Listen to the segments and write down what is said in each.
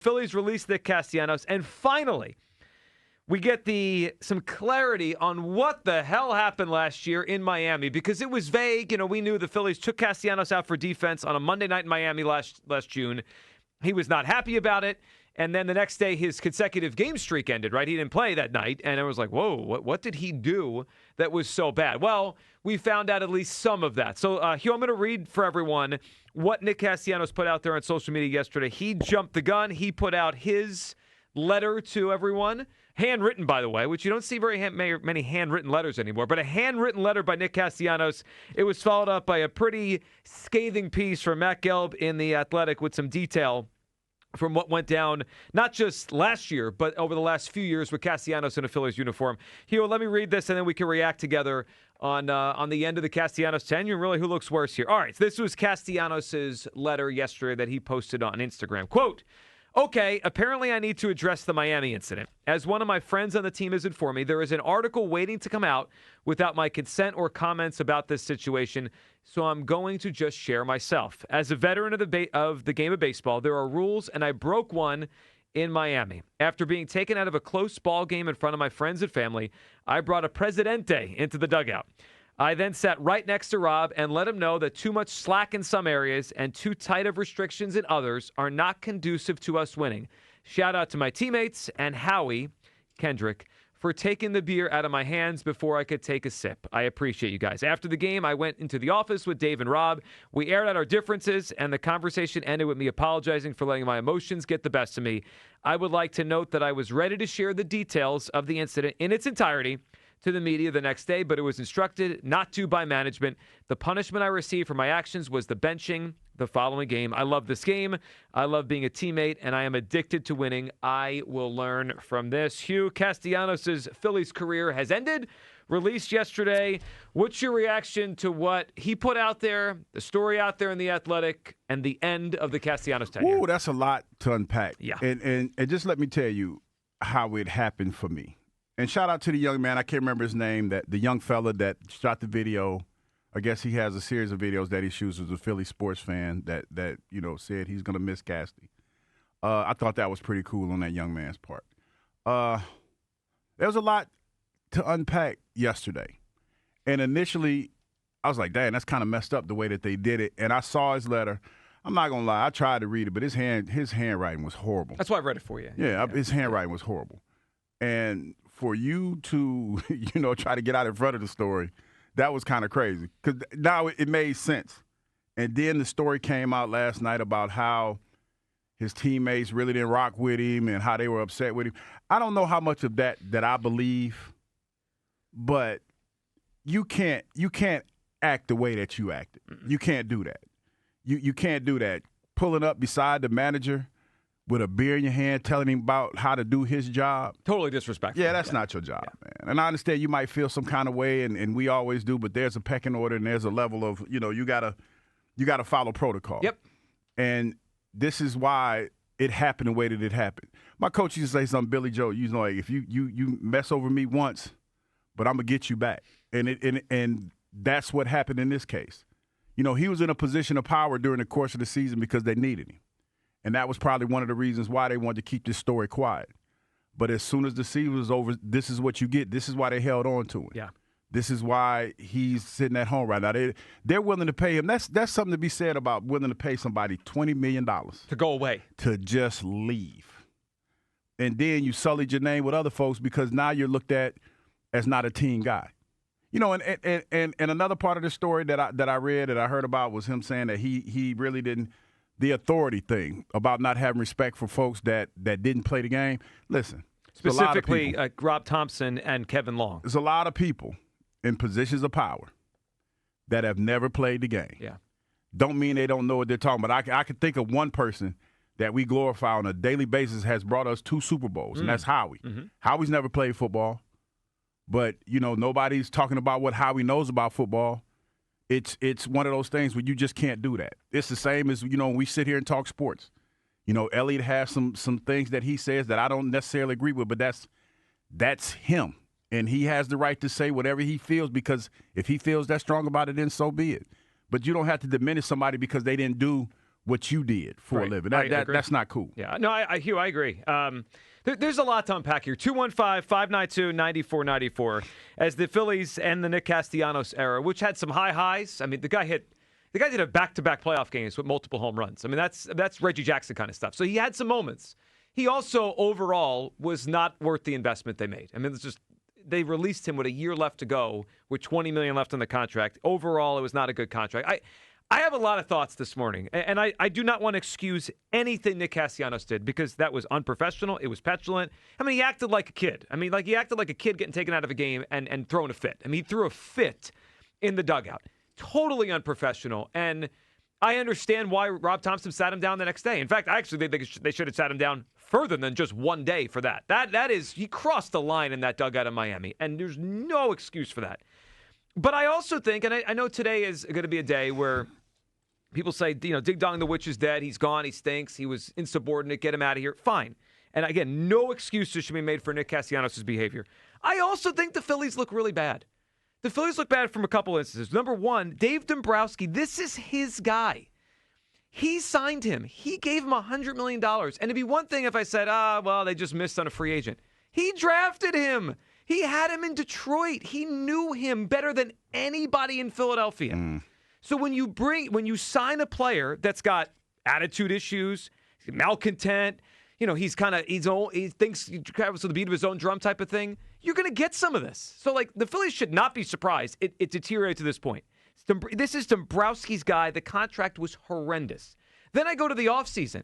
Phillies released Nick Castellanos, and finally, we get some clarity on what the hell happened last year in Miami, because it was vague. We knew the Phillies took Castellanos out for defense on a Monday night in Miami last June. He was not happy about it, and then the next day his consecutive game streak ended, right? He didn't play that night, and it was like, whoa, what did he do that was so bad? Well, we found out at least some of that. So, Hugh, I'm going to read for everyone what Nick Castellanos put out there on social media yesterday. He jumped the gun. He put out his letter to everyone, handwritten, by the way, which you don't see very many handwritten letters anymore, but a handwritten letter by Nick Castellanos. It was followed up by a pretty scathing piece from Matt Gelb in The Athletic with some detail from what went down, not just last year, but over the last few years with Castellanos in a Phillies uniform. Hugh, let me read this, and then we can react together on the end of the Castellanos tenure, and really who looks worse here. All right, so this was Castellanos' letter yesterday that he posted on Instagram. Quote, "Okay, apparently I need to address the Miami incident. As one of my friends on the team has informed me, there is an article waiting to come out without my consent or comments about this situation, so I'm going to just share myself. As a veteran of the game of baseball, there are rules, and I broke one in Miami. After being taken out of a close ball game in front of my friends and family, I brought a Presidente into the dugout. I then sat right next to Rob and let him know that too much slack in some areas and too tight of restrictions in others are not conducive to us winning. Shout out to my teammates and Howie Kendrick for taking the beer out of my hands before I could take a sip. I appreciate you guys. After the game, I went into the office with Dave and Rob. We aired out our differences, and the conversation ended with me apologizing for letting my emotions get the best of me. I would like to note that I was ready to share the details of the incident in its entirety to the media the next day, but it was instructed not to by management. The punishment I received for my actions was the benching the following game. I love this game. I love being a teammate, and I am addicted to winning. I will learn from this." Hugh, Castellanos' Phillies career has ended, released yesterday. What's your reaction to what he put out there, the story out there in The Athletic, and the end of the Castellanos tenure? Ooh, that's a lot to unpack. Yeah. And just let me tell you how it happened for me. And shout out to the young man, I can't remember his name, that the young fella that shot the video. I guess he has a series of videos that he shoots as a Philly sports fan that said he's going to miss Casty. I thought that was pretty cool on that young man's part. There was a lot to unpack yesterday. And initially, I was like, dang, that's kind of messed up the way that they did it. And I saw his letter. I'm not going to lie. I tried to read it, but his handwriting was horrible. That's why I read it for you. Yeah, his handwriting was horrible. And for you to, try to get out in front of the story, that was kind of crazy. Because now it made sense. And then the story came out last night about how his teammates really didn't rock with him and how they were upset with him. I don't know how much of that I believe, but you can't act the way that you acted. You can't do that. You can't do that. Pulling up beside the manager with a beer in your hand, telling him about how to do his job. Totally disrespectful. Yeah, that's not your job, man. And I understand you might feel some kind of way, and we always do, but there's a pecking order and there's a level of, you gotta follow protocol. Yep. And this is why it happened the way that it happened. My coach used to say something, Billy Joe, like, if you mess over me once, but I'm gonna get you back. And that's what happened in this case. He was in a position of power during the course of the season because they needed him. And that was probably one of the reasons why they wanted to keep this story quiet. But as soon as the season was over, this is what you get. This is why they held on to him. Yeah. This is why he's sitting at home right now. They're willing to pay him. That's something to be said about willing to pay somebody $20 million. To go away. To just leave. And then you sullied your name with other folks because now you're looked at as not a team guy. And another part of the story that I read, that I heard about, was him saying that he really didn't – the authority thing about not having respect for folks that didn't play the game. Listen. Specifically, Rob Thompson and Kevin Long. There's a lot of people in positions of power that have never played the game. Yeah. Don't mean they don't know what they're talking about. I can think of one person that we glorify on a daily basis has brought us 2 Super Bowls, and that's Howie. Mm-hmm. Howie's never played football, but, nobody's talking about what Howie knows about football. It's one of those things where you just can't do that. It's the same as, when we sit here and talk sports. Elliot has some things that he says that I don't necessarily agree with, but that's him. And he has the right to say whatever he feels, because if he feels that strong about it, then so be it. But you don't have to diminish somebody because they didn't do what you did for a living. That's not cool. Yeah, no, Hugh, I agree. There's a lot to unpack here. 215-592-9494 as the Phillies end the Nick Castellanos era, which had some high highs. I mean, the guy did a back-to-back playoff games with multiple home runs. I mean, that's Reggie Jackson kind of stuff. So he had some moments. He also overall was not worth the investment they made. I mean, it's just they released him with a year left to go, with $20 million left on the contract. Overall, it was not a good contract. I have a lot of thoughts this morning, and I do not want to excuse anything Nick Castellanos did because that was unprofessional. It was petulant. I mean, he acted like a kid. I mean, he acted like a kid getting taken out of a game and throwing a fit. I mean, he threw a fit in the dugout. Totally unprofessional. And I understand why Rob Thompson sat him down the next day. In fact, I actually think they should have sat him down further than just one day for that. That is, he crossed the line in that dugout in Miami, and there's no excuse for that. But I also think, and I know today is going to be a day where people say, Dig Dong the Witch is dead. He's gone. He stinks. He was insubordinate. Get him out of here. Fine. And again, no excuses should be made for Nick Castellanos' behavior. I also think the Phillies look really bad. The Phillies look bad from a couple instances. Number one, Dave Dombrowski, this is his guy. He signed him. He gave him $100 million. And it'd be one thing if I said, they just missed on a free agent. He drafted him. He had him in Detroit. He knew him better than anybody in Philadelphia. So when you sign a player that's got attitude issues, malcontent, he thinks he travels to the beat of his own drum type of thing, you're going to get some of this. So the Phillies should not be surprised it deteriorated to this point. This is Dombrowski's guy. The contract was horrendous. Then I go to the offseason.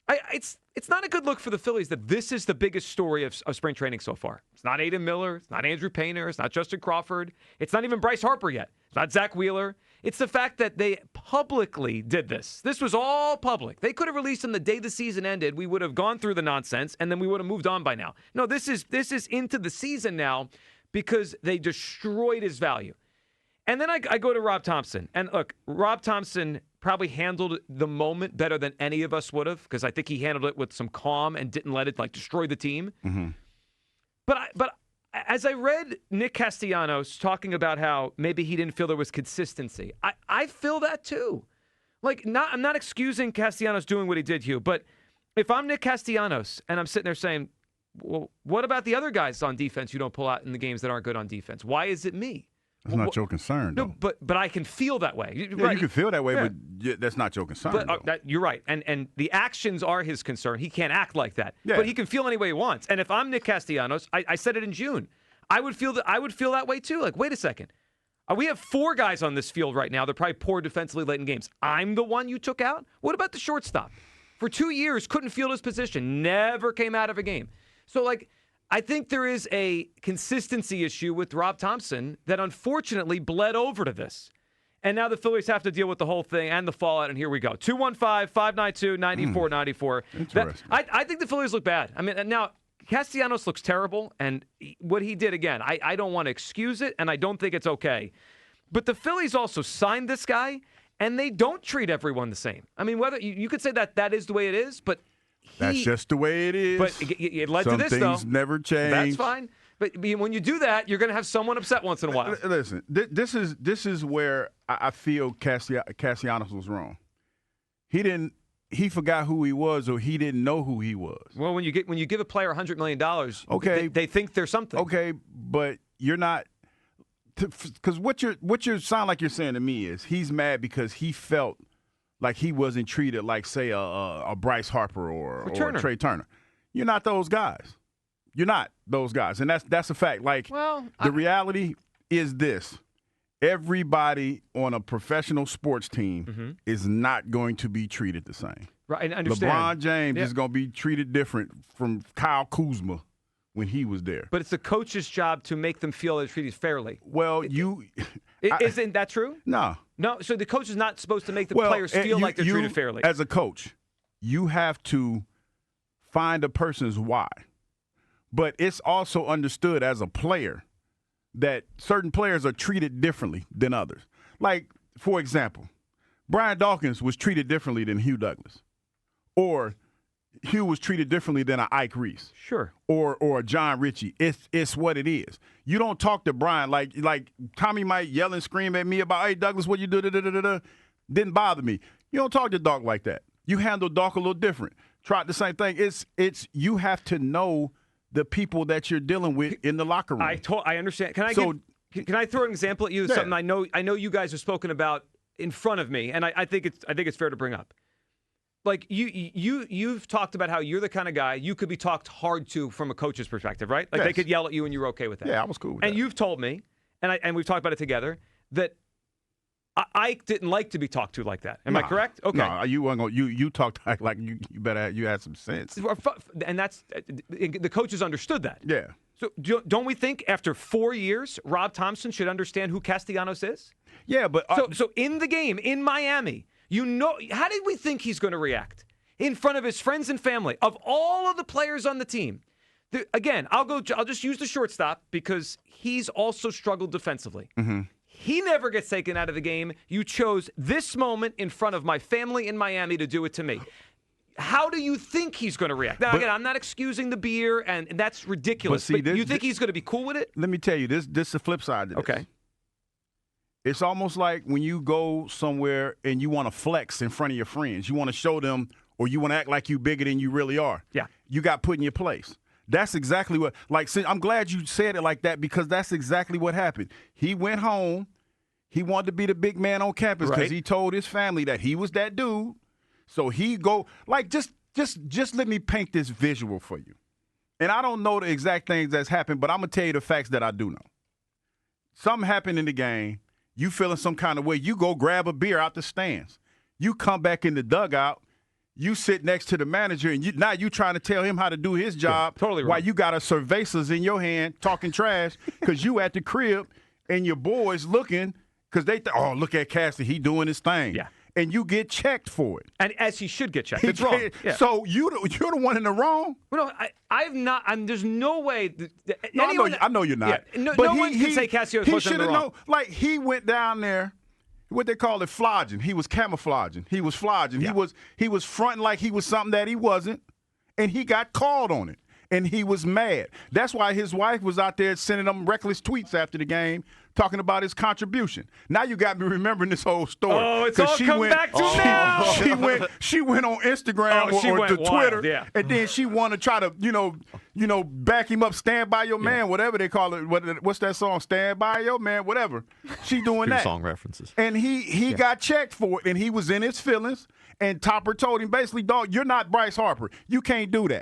It's not a good look for the Phillies that this is the biggest story of spring training so far. It's not Aiden Miller. It's not Andrew Painter. It's not Justin Crawford. It's not even Bryce Harper yet. It's not Zach Wheeler. It's the fact that they publicly did this. This was all public. They could have released him the day the season ended. We would have gone through the nonsense, and then we would have moved on by now. No, this is into the season now because they destroyed his value. And then I go to Rob Thompson. And look, Rob Thompson probably handled the moment better than any of us would have because I think he handled it with some calm and didn't let it destroy the team. Mm-hmm. But as I read Nick Castellanos talking about how maybe he didn't feel there was consistency, I feel that too. I'm not excusing Castellanos doing what he did, Hugh, but if I'm Nick Castellanos and I'm sitting there saying, well, what about the other guys on defense you don't pull out in the games that aren't good on defense? Why is it me? That's not your concern, though. No, but I can feel that way. Yeah, you can feel that way, but that's not your concern. But you're right, and the actions are his concern. He can't act like that, yeah. But he can feel any way he wants. And if I'm Nick Castellanos, I said it in June, I would feel that way too. Wait a second, we have 4 guys on this field right now. They're probably poor defensively late in games. I'm the one you took out. What about the shortstop? For 2 years, couldn't field his position, never came out of a game. So I think there is a consistency issue with Rob Thompson that unfortunately bled over to this. And now the Phillies have to deal with the whole thing and the fallout, and here we go. 215-592-9494. Interesting. I think the Phillies look bad. I mean, now Castellanos looks terrible, and what he did, again, I don't want to excuse it, and I don't think it's okay. But the Phillies also signed this guy, and they don't treat everyone the same. I mean, whether you could say that is the way it is, but that's just the way it is. But it led to this, though. Some things never change. That's fine. But when you do that, you're going to have someone upset once in a while. Listen, this is where I feel Castellanos was wrong. He forgot who he was, or he didn't know who he was. Well, when you give a player $100 million, okay, they think there's something. Okay, but you're not, because what you sound like you're saying to me is he's mad because he felt like he wasn't treated like, say, a Bryce Harper or Trey Turner. You're not those guys. You're not those guys, and that's a fact. The reality is this: everybody on a professional sports team is not going to be treated the same. Right, I understand. LeBron James is going to be treated different from Kyle Kuzma when he was there. But it's the coach's job to make them feel they're treated fairly. Well, isn't that true? No. No, so the coach is not supposed to make the players feel like they're treated fairly. As a coach, you have to find a person's why. But it's also understood as a player that certain players are treated differently than others. Like, for example, Brian Dawkins was treated differently than Hugh Douglas. Or Hugh was treated differently than an Ike Reese. Sure. Or a John Ritchie. It's what it is. You don't talk to Brian like Tommy might yell and scream at me about, hey, Douglas, what you do? Didn't bother me. You don't talk to Doc like that. You handle Doc a little different. Try the same thing. It's you have to know the people that you're dealing with in the locker room. I understand. Can I throw an example at you? Something I know you guys have spoken about in front of me, and I think it's fair to bring up. Like you've talked about how you're the kind of guy you could be talked hard to from a coach's perspective, right? Like they could yell at you and you're okay with that. Yeah, I was cool with that. And you've told me, and we've talked about it together, that I didn't like to be talked to like that. Am I correct? Okay. No, you weren't going. You talked like you better. You had some sense. And that's the coaches understood that. Yeah. So don't we think after 4 years, Rob Thompson should understand who Castellanos is? Yeah, but so in the game in Miami, how did we think he's going to react in front of his friends and family? Of all of the players on the team, again, I'll just use the shortstop because he's also struggled defensively. Mm-hmm. He never gets taken out of the game. You chose this moment in front of my family in Miami to do it to me. How do you think he's going to react? Now, again, I'm not excusing the beer, and that's ridiculous. But you think he's going to be cool with it? Let me tell you, this is the flip side to this. Okay. It's almost like when you go somewhere and you want to flex in front of your friends. You want to show them or you want to act like you bigger than you really are. Yeah. You got put in your place. That's exactly what – like, I'm glad you said it like that because that's exactly what happened. He went home. He wanted to be the big man on campus because he told his family that he was that dude. So he go – like, just let me paint this visual for you. And I don't know the exact things that's happened, but I'm going to tell you the facts that I do know. Something happened in the game. You feeling some kind of way. You go grab a beer out the stands. You come back in the dugout. You sit next to the manager, and now you trying to tell him how to do his job. Yeah, totally wrong. While you got a cervezas in your hand talking trash because you at the crib and your boys looking because they oh, look at Cassie. He doing his thing. Yeah. And you get checked for it. And as he should get checked. It's wrong. Yeah. So you're the one in the wrong? Well, no, I've not. There's no way. I know you're not. Yeah, but no one can say Castellanos was in the wrong. Like, he went down there, what they call it, flogging. He was camouflaging. He was flogging. Yeah. He was fronting like he was something that he wasn't, and he got called on it. And he was mad. That's why his wife was out there sending them reckless tweets after the game talking about his contribution. Now you got me remembering this whole story. Oh, it's all come back to now. She went on Instagram or to Twitter, and then she wanted to try to, back him up, stand by your man, whatever they call it. What's that song? Stand by your man, whatever. She doing that. Song references. And he got checked for it, and he was in his feelings. And Topper told him basically, dog, you're not Bryce Harper. You can't do that.